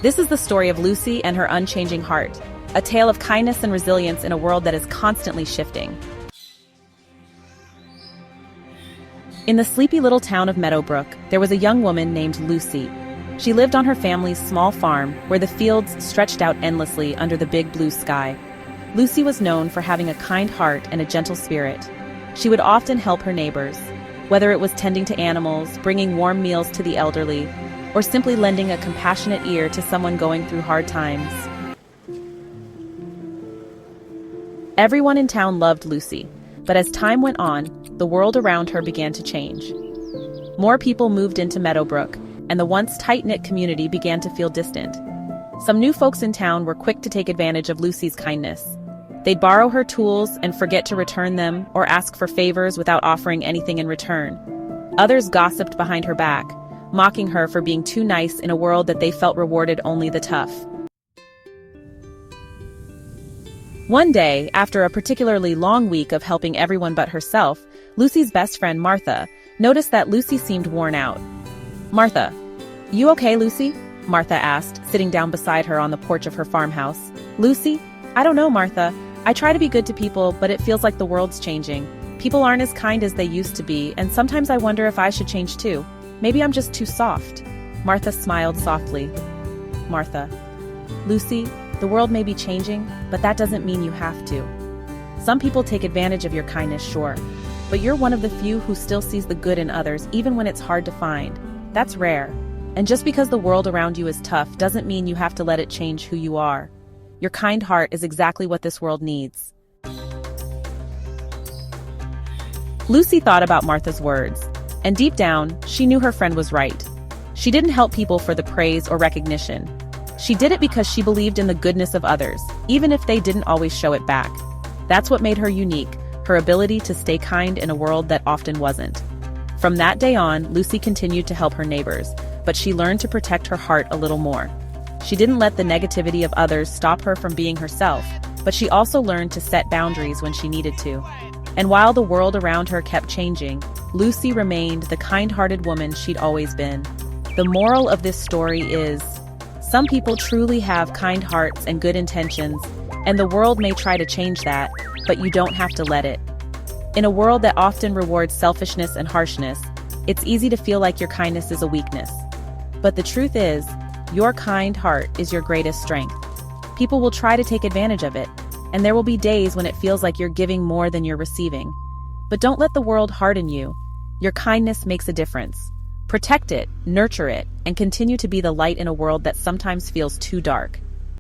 This is the story of Lucy and her unchanging heart, a tale of kindness and resilience in a world that is constantly shifting. In the sleepy little town of Meadowbrook, there was a young woman named Lucy. She lived on her family's small farm, where the fields stretched out endlessly under the big blue sky. Lucy was known for having a kind heart and a gentle spirit. She would often help her neighbors, whether it was tending to animals, bringing warm meals to the elderly, or simply lending a compassionate ear to someone going through hard times. Everyone in town loved Lucy, but as time went on, the world around her began to change. More people moved into Meadowbrook, and the once tight-knit community began to feel distant. Some new folks in town were quick to take advantage of Lucy's kindness. They'd borrow her tools and forget to return them, or ask for favors without offering anything in return. Others gossiped behind her back, mocking her for being too nice in a world that they felt rewarded only the tough. One day, after a particularly long week of helping everyone but herself, Lucy's best friend Martha noticed that Lucy seemed worn out. "Martha, you okay, Lucy?" Martha asked, sitting down beside her on the porch of her farmhouse. "Lucy? I don't know, Martha. I try to be good to people, but it feels like the world's changing. People aren't as kind as they used to be, and sometimes I wonder if I should change too. Maybe I'm just too soft." Martha smiled softly. "Martha, Lucy, the world may be changing, but that doesn't mean you have to. Some people take advantage of your kindness, sure, but you're one of the few who still sees the good in others even when it's hard to find. That's rare. And just because the world around you is tough doesn't mean you have to let it change who you are. Your kind heart is exactly what this world needs." Lucy thought about Martha's words, and deep down, she knew her friend was right. She didn't help people for the praise or recognition. She did it because she believed in the goodness of others, even if they didn't always show it back. That's what made her unique, her ability to stay kind in a world that often wasn't. From that day on, Lucy continued to help her neighbors, but she learned to protect her heart a little more. She didn't let the negativity of others stop her from being herself, but she also learned to set boundaries when she needed to. And while the world around her kept changing, Lucy remained the kind-hearted woman she'd always been. The moral of this story is, some people truly have kind hearts and good intentions, and the world may try to change that, but you don't have to let it. In a world that often rewards selfishness and harshness, it's easy to feel like your kindness is a weakness. But the truth is, your kind heart is your greatest strength. People will try to take advantage of it, and there will be days when it feels like you're giving more than you're receiving. But don't let the world harden you. Your kindness makes a difference. Protect it, nurture it, and continue to be the light in a world that sometimes feels too dark.